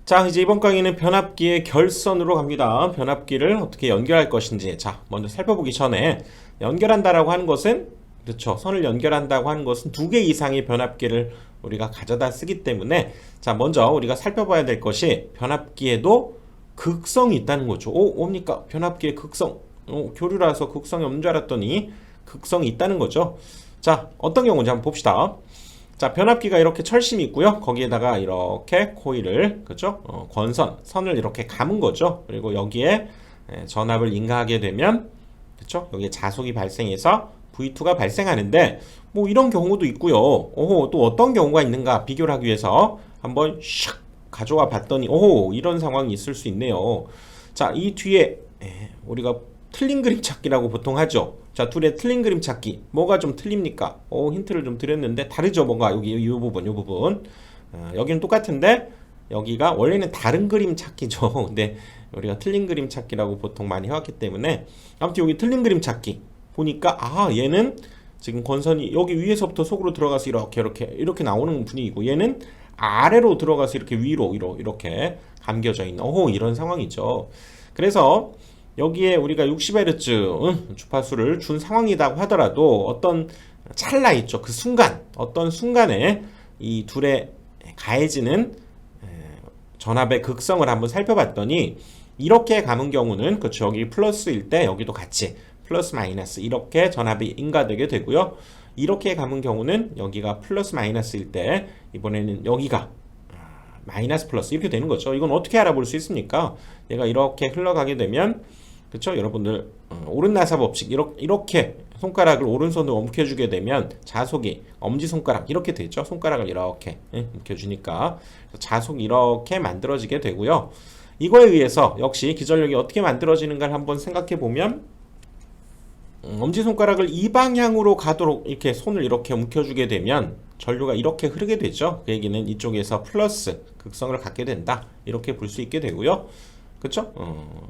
자, 이제 이번 강의는 변압기의 결선으로 갑니다. 변압기를 어떻게 연결할 것인지. 자, 먼저 살펴보기 전에 연결한다라고 하는 것은, 그렇죠. 선을 연결한다고 하는 것은 두 개 이상의 변압기를 우리가 가져다 쓰기 때문에, 자, 먼저 우리가 살펴봐야 될 것이 변압기에도 극성이 있다는 거죠. 뭡니까? 변압기의 극성. 교류라서 극성이 없는 줄 알았더니 극성이 있다는 거죠. 자, 어떤 경우인지 한번 봅시다. 자, 변압기가 이렇게 철심이 있고요. 거기에다가 이렇게 코일을, 그죠? 선을 이렇게 감은 거죠. 그리고 여기에 전압을 인가하게 되면, 그죠? 여기에 자속이 발생해서 V2가 발생하는데, 뭐 이런 경우도 있고요. 또 어떤 경우가 있는가 비교를 하기 위해서 한번 샥 가져와 봤더니, 이런 상황이 있을 수 있네요. 자, 이 뒤에 우리가 틀린 그림 찾기라고 보통 하죠. 자, 둘의 틀린 그림 찾기. 뭐가 좀 틀립니까? 힌트를 좀 드렸는데 다르죠. 뭔가 여기 이 부분. 여기는 똑같은데 여기가 원래는 다른 그림 찾기죠. 근데 우리가 틀린 그림 찾기라고 보통 많이 해왔기 때문에 아무튼 여기 틀린 그림 찾기 보니까 얘는 지금 건선이 여기 위에서부터 속으로 들어가서 이렇게 나오는 분위기고, 얘는 아래로 들어가서 이렇게 위로 이렇게 감겨져 있는 이런 상황이죠. 그래서 여기에 우리가 60Hz 주파수를 준 상황이라고 하더라도 어떤 찰나 있죠. 그 순간, 어떤 순간에 이 둘의 가해지는 전압의 극성을 한번 살펴봤더니, 이렇게 감은 경우는, 그렇죠, 여기 플러스일 때 여기도 같이 플러스 마이너스 이렇게 전압이 인가되게 되고요. 이렇게 감은 경우는 여기가 플러스 마이너스일 때 이번에는 여기가 마이너스 플러스 이렇게 되는 거죠. 이건 어떻게 알아볼 수 있습니까? 얘가 이렇게 흘러가게 되면, 그렇죠? 여러분들 오른나사 법칙, 이렇게 손가락을 오른손으로 움켜주게 되면 자속이 엄지손가락 이렇게 되죠. 손가락을 이렇게 움켜주니까 자속이 이렇게 만들어지게 되고요. 이거에 의해서 역시 기전력이 어떻게 만들어지는가를 한번 생각해 보면, 엄지손가락을 이 방향으로 가도록 이렇게 손을 이렇게 움켜주게 되면 전류가 이렇게 흐르게 되죠. 그 얘기는 이쪽에서 플러스 극성을 갖게 된다, 이렇게 볼 수 있게 되고요. 그렇죠?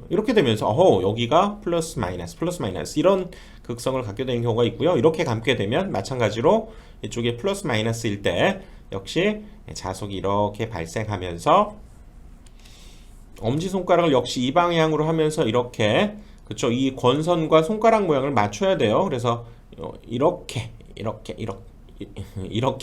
이렇게 되면서 여기가 플러스 마이너스 이런 극성을 갖게 되는 경우가 있고요. 이렇게 감게 되면 마찬가지로 이쪽에 플러스 마이너스일 때 역시 자속이 이렇게 발생하면서 엄지손가락을 역시 이 방향으로 하면서 이렇게, 그렇죠, 이 권선과 손가락 모양을 맞춰야 돼요. 그래서 이렇게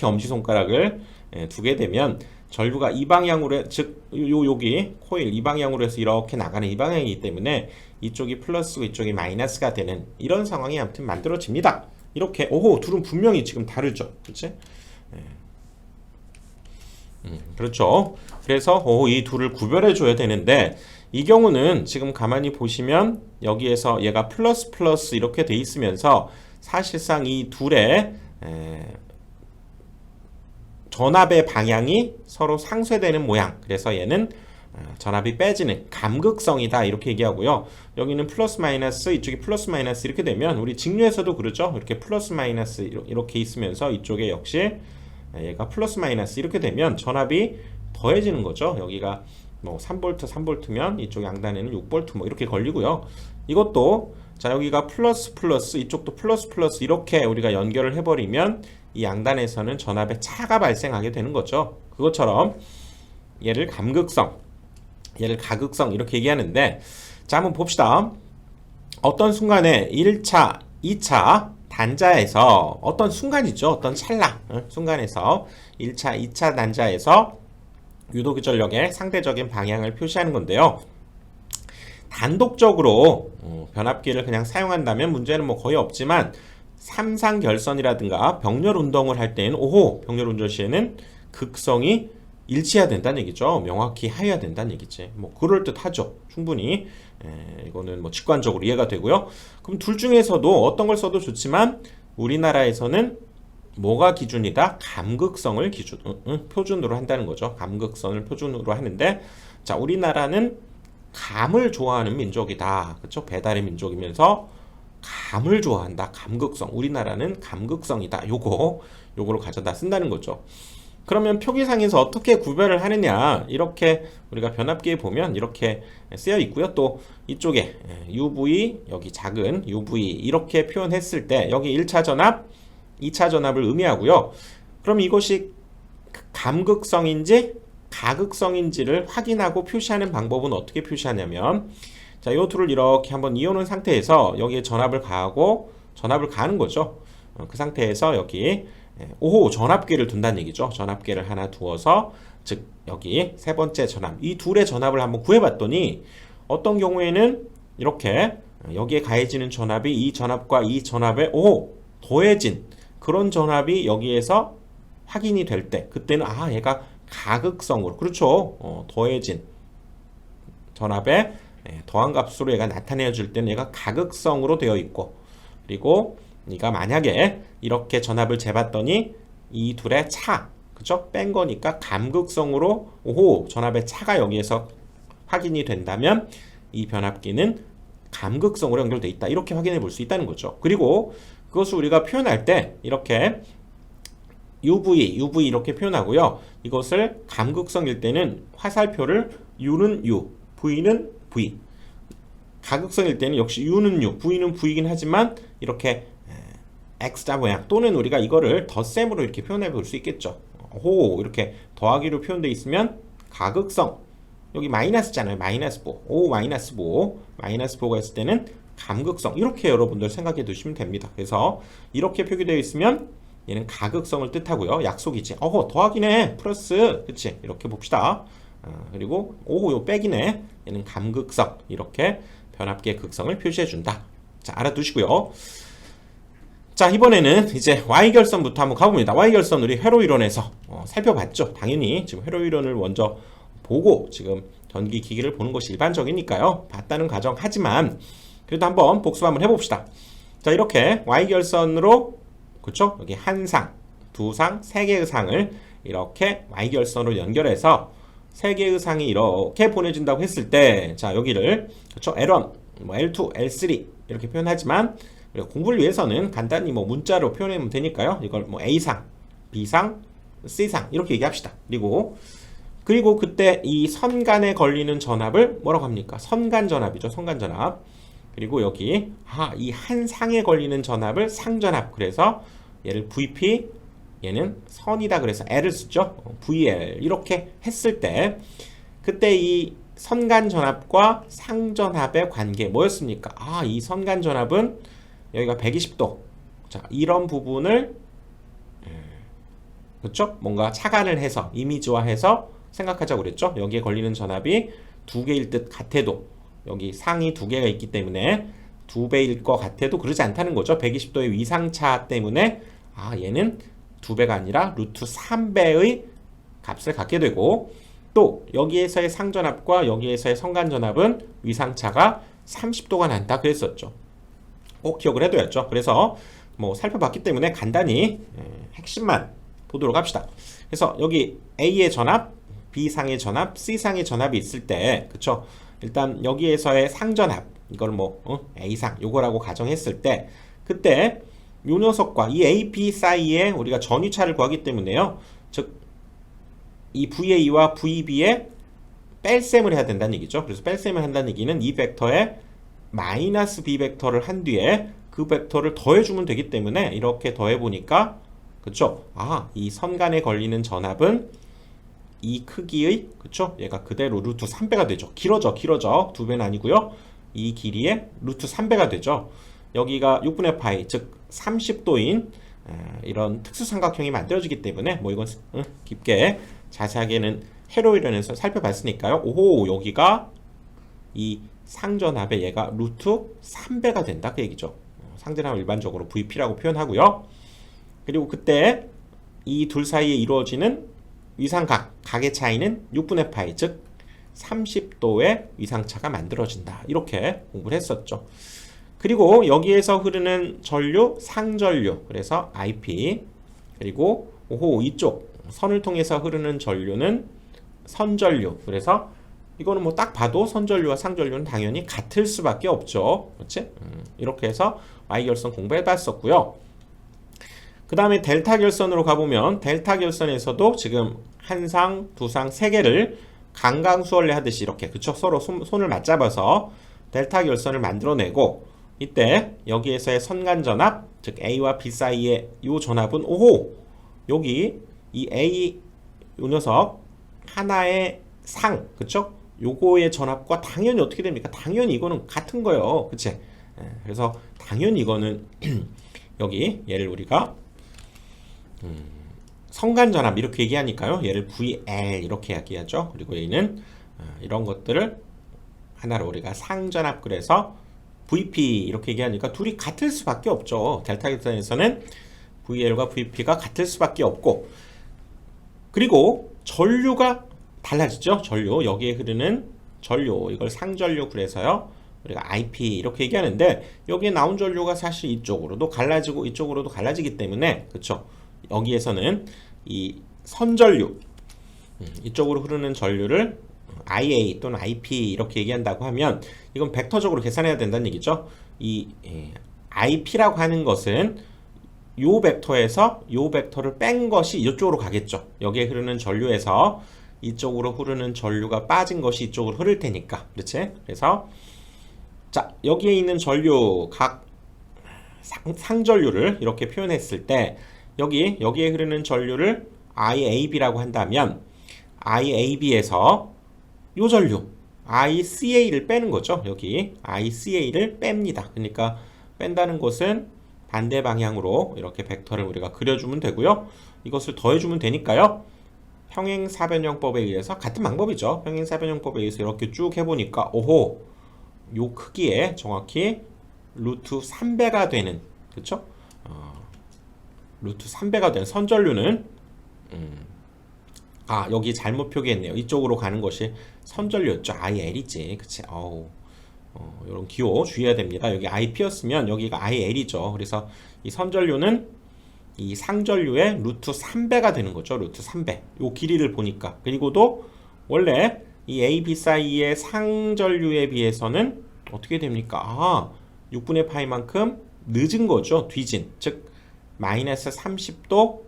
엄지손가락을 두게 되면 전류가 이 방향으로, 즉 여기 코일 이 방향으로 해서 이렇게 나가는 이 방향이기 때문에 이쪽이 플러스고 이쪽이 마이너스가 되는 이런 상황이 아무튼 만들어집니다. 이렇게 둘은 분명히 지금 다르죠. 그렇지? 그렇죠. 그래서 이 둘을 구별해 줘야 되는데, 이 경우는 지금 가만히 보시면 여기에서 얘가 플러스 이렇게 돼 있으면서 사실상 이 둘의 전압의 방향이 서로 상쇄되는 모양. 그래서 얘는 전압이 빼지는 감극성이다, 이렇게 얘기하고요. 여기는 플러스 마이너스, 이쪽이 플러스 마이너스 이렇게 되면 우리 직류에서도 그렇죠. 이렇게 플러스 마이너스 이렇게 있으면서 이쪽에 역시 얘가 플러스 마이너스 이렇게 되면 전압이 더해지는 거죠. 여기가 뭐 3V 이쪽 양단에는 6V 뭐 이렇게 걸리고요. 이것도 자, 여기가 플러스 이쪽도 플러스 이렇게 우리가 연결을 해버리면 이 양단에서는 전압의 차가 발생하게 되는 거죠. 그것처럼 얘를 감극성, 얘를 가극성 이렇게 얘기하는데, 자, 한번 봅시다. 어떤 순간에 1차, 2차 단자에서 어떤 순간이죠. 어떤 찰나 순간에서 1차, 2차 단자에서 유도기전력의 상대적인 방향을 표시하는 건데요. 단독적으로 변압기를 그냥 사용한다면 문제는 뭐 거의 없지만, 삼상결선이라든가 병렬 운동을 할 때는 병렬 운전 시에는 극성이 일치해야 된다는 얘기죠. 명확히 하여야 된다는 얘기지. 뭐 그럴듯하죠. 충분히 이거는 뭐 직관적으로 이해가 되고요. 그럼 둘 중에서도 어떤 걸 써도 좋지만 우리나라에서는 뭐가 기준이다? 감극성을 표준으로 한다는 거죠. 감극성을 표준으로 하는데, 자, 우리나라는 감을 좋아하는 민족이다. 그렇죠? 배달의 민족이면서 감을 좋아한다. 감극성. 우리나라는 감극성이다. 요거를 가져다 쓴다는 거죠. 그러면 표기상에서 어떻게 구별을 하느냐, 이렇게 우리가 변압기에 보면 이렇게 쓰여 있고요. 또 이쪽에 UV, 여기 작은 UV 이렇게 표현했을 때 여기 1차 전압, 2차 전압을 의미하고요. 그럼 이것이 감극성인지 가극성인지를 확인하고 표시하는 방법은 어떻게 표시하냐면, 자, 이 둘을 이렇게 한번 이어놓은 상태에서 여기에 전압을 가하고 전압을 가하는 거죠. 그 상태에서 여기 5호 전압계를 둔다는 얘기죠. 전압계를 하나 두어서, 즉 여기 세 번째 전압, 이 둘의 전압을 한번 구해봤더니 어떤 경우에는 이렇게 여기에 가해지는 전압이 이 전압과 이 전압에 더해진 그런 전압이 여기에서 확인이 될 때, 그때는 얘가 가극성으로, 그렇죠, 더해진 전압에 더한 값으로 얘가 나타내 줄 때는 얘가 가극성으로 되어 있고, 그리고 네가 만약에 이렇게 전압을 재봤더니 이 둘의 차, 그죠? 뺀 거니까 감극성으로 전압의 차가 여기에서 확인이 된다면 이 변압기는 감극성으로 연결되어 있다, 이렇게 확인해 볼 수 있다는 거죠. 그리고 그것을 우리가 표현할 때 이렇게 UV 이렇게 표현하고요. 이것을 감극성일 때는 화살표를 U는 U, V는 V. 가극성일 때는 역시 U는 U, V는 V이긴 하지만 이렇게 X자 모양, 또는 우리가 이거를 덧셈으로 이렇게 표현해 볼 수 있겠죠. 이렇게 더하기로 표현되어 있으면 가극성, 여기 마이너스잖아요. 마이너스 보, 마이너스 보가 있을 때는 감극성, 이렇게 여러분들 생각해 두시면 됩니다. 그래서 이렇게 표기되어 있으면 얘는 가극성을 뜻하고요. 약속이지. 더하기네, 플러스, 그치? 이렇게 봅시다. 그리고 요 빼기네, 얘는 감극성, 이렇게 변압기의 극성을 표시해 준다. 자, 알아두시고요. 자, 이번에는 이제 Y결선부터 한번 가봅니다. Y결선 우리 회로 이론에서 살펴봤죠. 당연히 지금 회로 이론을 먼저 보고 지금 전기 기기를 보는 것이 일반적이니까요. 봤다는 가정하지만 그래도 한번 복습 한번 해봅시다. 자, 이렇게 Y결선으로, 그렇죠? 여기 한 상, 두 상, 세 개의 상을 이렇게 Y결선으로 연결해서 세 개의 상이 이렇게 보내준다고 했을 때, 자, 여기를, 그렇죠? L1, L2, L3 이렇게 표현하지만 공부를 위해서는 간단히 문자로 표현하면 되니까요. 이걸 A상, B상, C상 이렇게 얘기합시다. 그리고 그때 이 선간에 걸리는 전압을 뭐라고 합니까? 선간전압이죠. 선간전압. 그리고 여기 이 한 상에 걸리는 전압을 상전압. 그래서 얘를 VP, 얘는 선이다. 그래서 L을 쓰죠. VL 이렇게 했을 때, 그때 이 선간전압과 상전압의 관계 뭐였습니까? 이 선간전압은 여기가 120도. 자, 이런 부분을, 그렇죠? 뭔가 착안을 해서 이미지화해서 생각하자고 그랬죠. 여기에 걸리는 전압이 두 개일 듯 같아도, 여기 상이 두 개가 있기 때문에 두 배일 것 같아도 그러지 않다는 거죠. 120도의 위상차 때문에 얘는 두 배가 아니라 루트 3배의 값을 갖게 되고, 또 여기에서의 상전압과 여기에서의 선간전압은 위상차가 30도가 난다 그랬었죠. 꼭 기억을 해둬야죠. 그래서 살펴봤기 때문에 간단히 핵심만 보도록 합시다. 그래서 여기 A의 전압, B상의 전압, C상의 전압이 있을 때, 그쵸? 일단 여기에서의 상전압, 이걸 A상 요거라고 가정했을 때, 그때 요 녀석과 이 A, B 사이에 우리가 전위차를 구하기 때문에요. 즉 이 VA와 VB에 뺄셈을 해야 된다는 얘기죠. 그래서 뺄셈을 한다는 얘기는 이 벡터에 마이너스 B 벡터를 한 뒤에 그 벡터를 더해주면 되기 때문에 이렇게 더해보니까, 그쵸? 이 선간에 걸리는 전압은 이 크기의, 그쵸? 얘가 그대로 루트 3배가 되죠. 길어져. 두 배는 아니고요. 이 길이의 루트 3배가 되죠. 여기가 6분의 파이, 즉 30도인 이런 특수삼각형이 만들어지기 때문에 이건 깊게 자세하게는 회로 이론에서 살펴봤으니까요. 여기가 이 상전압의 얘가 루트 3배가 된다 그 얘기죠. 상전압을 일반적으로 VP라고 표현하고요. 그리고 그때 이 둘 사이에 이루어지는 위상각, 각의 차이는 6분의 파이, 즉 30도의 위상차가 만들어진다. 이렇게 공부를 했었죠. 그리고 여기에서 흐르는 전류, 상전류, 그래서 IP, 그리고 이쪽 선을 통해서 흐르는 전류는 선전류, 그래서 이거는 딱 봐도 선전류와 상전류는 당연히 같을 수밖에 없죠. 그렇지? 이렇게 해서 Y결선 공부해 봤었고요. 그 다음에 델타 결선으로 가보면, 델타 결선에서도 지금 한 상, 두 상, 세 개를 강강수월래 하듯이 이렇게, 그쵸? 서로 손을 맞잡아서 델타 결선을 만들어내고, 이때 여기에서의 선간전압, 즉 A와 B 사이의 이 전압은 여기 이 A 요 녀석 하나의 상, 그쵸? 요거의 전압과 당연히 어떻게 됩니까? 당연히 이거는 같은 거예요. 그치? 그래서 당연히 이거는 여기 얘를 우리가 성간전압 이렇게 얘기하니까요. 얘를 VL 이렇게 얘기하죠. 그리고 얘는 이런 것들을 하나로 우리가 상전압 그래서 VP 이렇게 얘기하니까 둘이 같을 수밖에 없죠. 델타 계산에서는 VL과 VP가 같을 수밖에 없고, 그리고 전류가 달라지죠. 전류, 여기에 흐르는 전류, 이걸 상전류 그래서요 우리가 IP 이렇게 얘기하는데, 여기에 나온 전류가 사실 이쪽으로도 갈라지고 이쪽으로도 갈라지기 때문에, 그쵸, 여기에서는 이 선전류, 이쪽으로 흐르는 전류를 IA 또는 IP 이렇게 얘기한다고 하면 이건 벡터적으로 계산해야 된다는 얘기죠. 이 IP라고 하는 것은 요 벡터에서 요 벡터를 뺀 것이 이쪽으로 가겠죠. 여기에 흐르는 전류에서 이쪽으로 흐르는 전류가 빠진 것이 이쪽으로 흐를 테니까. 그렇지? 그래서 자, 여기에 있는 전류 각 상전류를 이렇게 표현했을 때 여기에 흐르는 전류를 IAB라고 한다면 IAB에서 요 전류 ICA를 빼는 거죠. 여기 ICA를 뺍니다. 그러니까 뺀다는 것은 반대 방향으로 이렇게 벡터를 우리가 그려주면 되고요. 이것을 더해주면 되니까요. 평행사변형법에 의해서 같은 방법이죠. 평행사변형법에 의해서 이렇게 쭉 해보니까 오호, 요 크기에 정확히 루트 3배가 되는, 그쵸? 루트 3배가 되는 선전류는 여기 잘못 표기했네요. 이쪽으로 가는 것이 선전류였죠. IL이지. 그치? 이런 기호 주의해야 됩니다. 여기 IP였으면 여기가 IL이죠. 그래서 이 선전류는 이 상전류의 루트 3배가 되는 거죠. 루트 3배. 요 길이를 보니까. 그리고도 원래 이 A, B 사이의 상전류에 비해서는 어떻게 됩니까? 6분의 파이만큼 늦은 거죠. 뒤진. 즉 마이너스 30도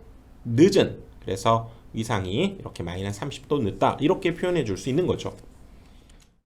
늦은. 그래서 위상이 이렇게 마이너스 30도 늦다. 이렇게 표현해 줄 수 있는 거죠.